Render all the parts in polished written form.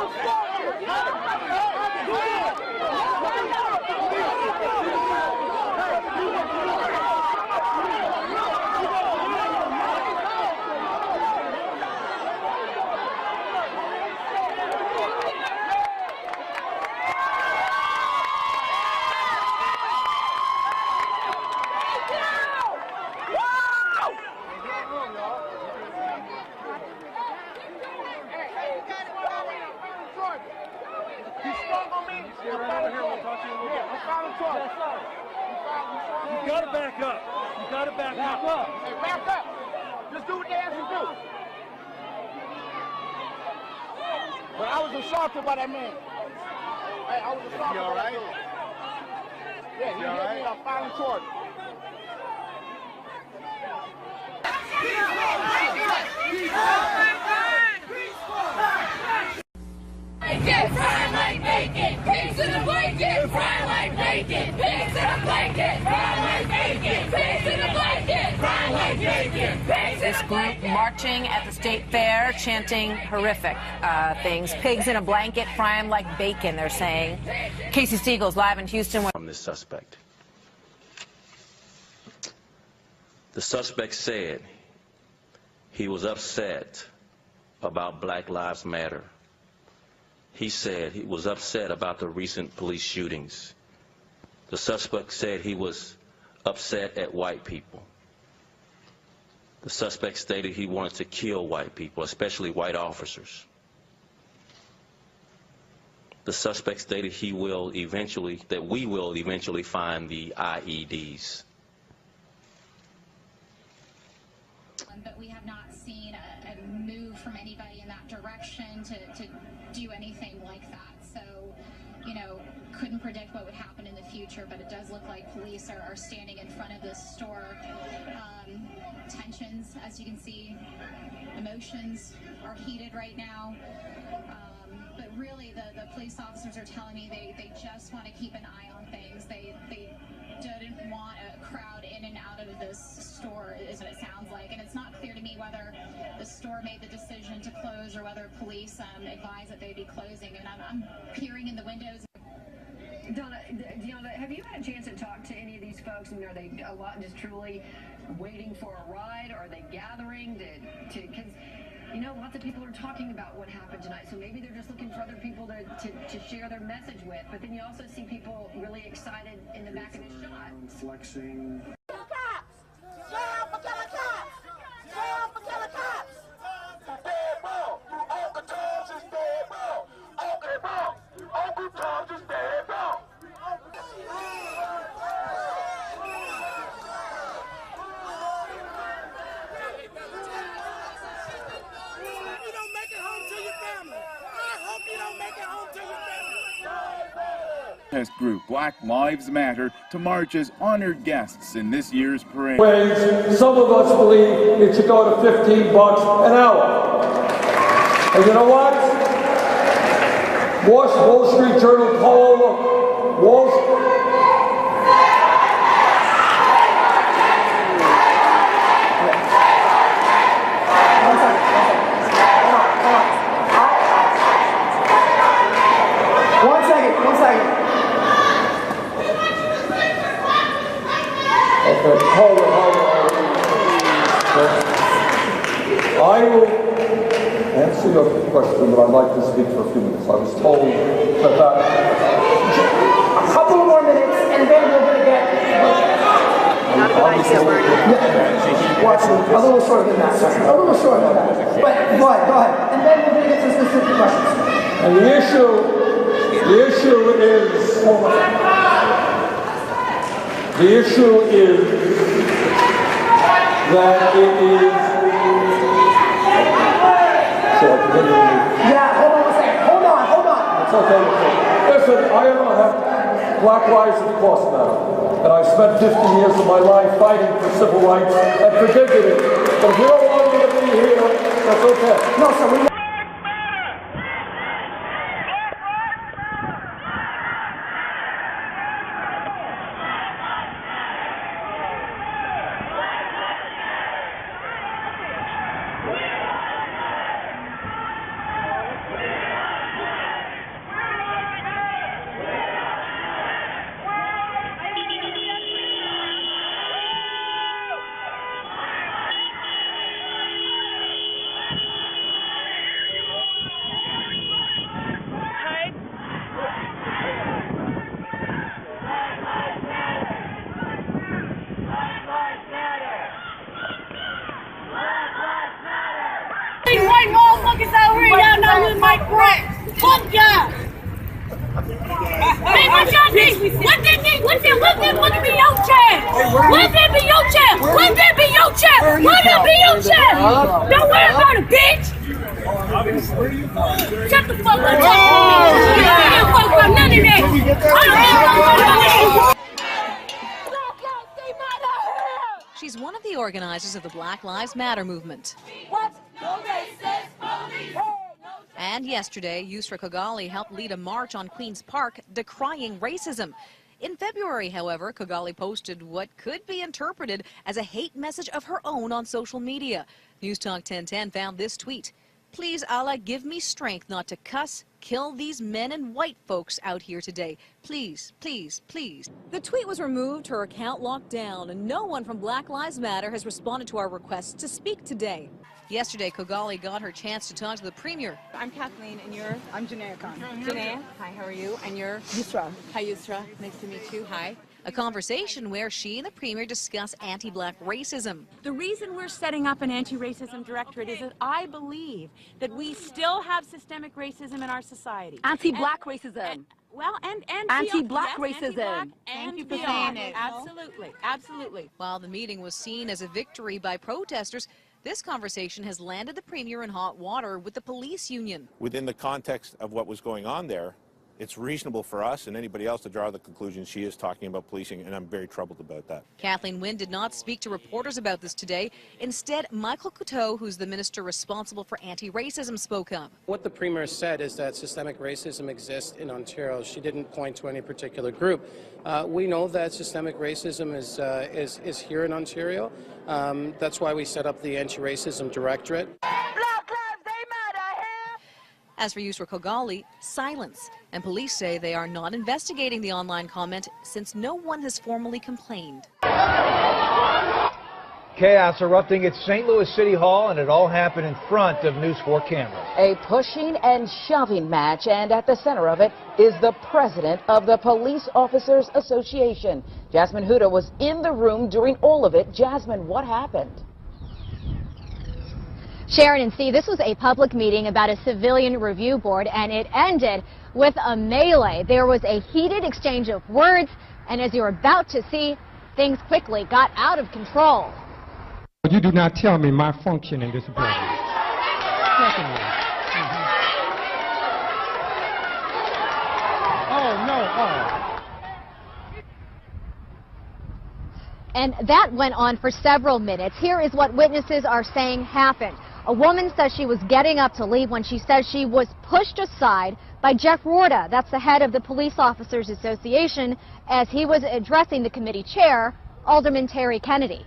You gotta back up. You gotta back up. Hey, back up. Just do what they ask you to do. But I was assaulted by that man. Hey, I was assaulted by that man. Yeah, he hit me on filing charge. Fry like bacon, pigs in a blanket, fry like bacon, pigs in a blanket, fry like bacon, pigs in a blanket, fry like bacon, pigs. This group marching at the state fair, chanting horrific things. Pigs in a blanket, fry them like bacon, they're saying. Casey Stiegel's live in Houston. From this suspect. The suspect said he was upset about Black Lives Matter. He said he was upset about the recent police shootings. The suspect said he was upset at white people. The suspect stated he wanted to kill white people, especially white officers. The suspect stated we will eventually find the IEDs. But we have not seen a move from anybody in that direction to do anything like that. So, you know, couldn't predict what would happen in the future, but it does look like police are standing in front of this store. Tensions, as you can see, emotions are heated right now. But really, the police officers are telling me they just want to keep an eye on things. They didn't want a crowd in and out of this store, is what it sounds like. And it's not clear to me whether the store made the decision to close or whether police advised that they'd be closing. And I'm peering in the windows. Deanna, have you had a chance to talk to any of these folks? I mean, are they a lot just truly waiting for a ride? Or are they gathering because, you know, lots of people are talking about what happened tonight, so maybe they're just looking for other people to share their message with. But then you also see people really excited in the back of the shot. Flexing. Group Black Lives Matter to march as honored guests in this year's parade. Some of us believe it should go to $15 an hour. And you know what? Wall Street Journal poll, I will answer your question, but I'd like to speak for a few minutes. I was told that a couple more minutes, and then we're going to get... Not a good idea, a little shorter than that, sorry. A little shorter than that. But go ahead. And then we're going to get some specific questions. And the issue is that it is... Yeah, hold on a second. Hold on. It's okay. Listen, I have Black Lives Matter now, and I've spent 50 years of my life fighting for civil rights and for dignity. But if you don't want me to be here, that's okay. No, sir, mean? What that mean? What that be your chance? What that be your chance? What that be your chance? What that be your chance? Don't worry about it, bitch. Shut the fuck up. I don't fuck about none of that. I don't give a fuck. She's one of the organizers of the Black Lives Matter movement. What? No racist police. And yesterday, Yusra Kogali helped lead a march on Queen's Park decrying racism. In February, however, Kogali posted what could be interpreted as a hate message of her own on social media. News Talk 1010 found this tweet. Please, Allah, give me strength not to cuss, kill these men and white folks out here today. Please, please, please. The tweet was removed, her account locked down, and no one from Black Lives Matter has responded to our requests to speak today. Yesterday, Kogali got her chance to talk to the Premier. I'm Kathleen, and you're? I'm Janaea Khan. Janaea, hi, how are you? And you're? Yusra. Hi, Yusra. Nice to meet you. Hi. A conversation where she and the Premier discuss anti-black racism. The reason we're setting up an anti-racism directorate is that I believe that we still have systemic racism in our society. Anti-black racism. And anti-black yes, racism. Thank you for saying it. Absolutely, absolutely. While the meeting was seen as a victory by protesters, this conversation has landed the Premier in hot water with the police union. Within the context of what was going on there, it's reasonable for us and anybody else to draw the conclusion she is talking about policing, and I'm very troubled about that. Kathleen Wynne did not speak to reporters about this today. Instead, Michael Couteau, who's the minister responsible for anti-racism, spoke up. What the Premier said is that systemic racism exists in Ontario. She didn't point to any particular group. We know that systemic racism is here in Ontario. That's why we set up the anti-racism directorate. As for Yusra Kogali, silence. And police say they are not investigating the online comment since no one has formally complained. Chaos erupting at St. Louis City Hall, and it all happened in front of News 4 cameras. A pushing and shoving match, and at the center of it is the president of the Police Officers Association. Jasmine Huda was in the room during all of it. Jasmine, what happened? Sharon and Steve, this was a public meeting about a civilian review board, and it ended with a melee. There was a heated exchange of words, and as you're about to see, things quickly got out of control. You do not tell me my function in this building. Oh, no. Oh. And that went on for several minutes. Here is what witnesses are saying happened. A woman says she was getting up to leave when she says she was pushed aside by Jeff Rorta. That's the head of the Police Officers Association, as he was addressing the committee chair, Alderman Terry Kennedy.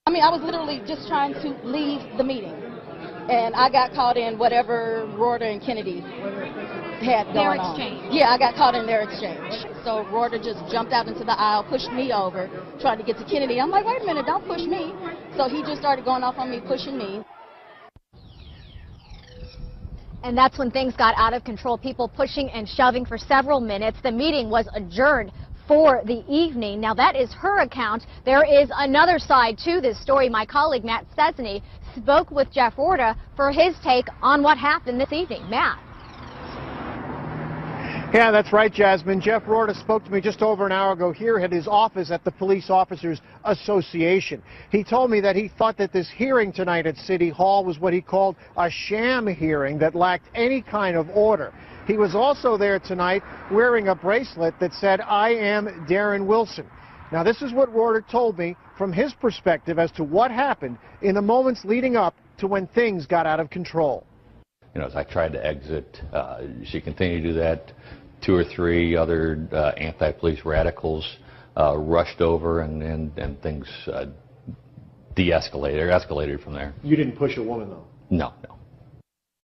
I mean, I was literally just trying to leave the meeting, and I got caught in whatever Rorta and Kennedy had going on. Their exchange. Yeah, I got caught in their exchange. So Rorta just jumped out into the aisle, pushed me over, trying to get to Kennedy. I'm like, wait a minute, don't push me. So he just started going off on me, pushing me. And that's when things got out of control, people pushing and shoving for several minutes. The meeting was adjourned for the evening. Now, that is her account. There is another side to this story. My colleague, Matt Stesny, spoke with Jeff Rorta for his take on what happened this evening. Matt. Yeah, that's right, Jasmine. Jeff Rorta spoke to me just over an hour ago here at his office at the Police Officers Association. He told me that he thought that this hearing tonight at City Hall was what he called a sham hearing that lacked any kind of order. He was also there tonight wearing a bracelet that said, "I am Darren Wilson." Now, this is what Rorta told me from his perspective as to what happened in the moments leading up to when things got out of control. You know, as I tried to exit, she continued to do that. 2 or 3 other anti-police radicals rushed over, and things de-escalated, or escalated from there. You didn't push a woman, though? No, no.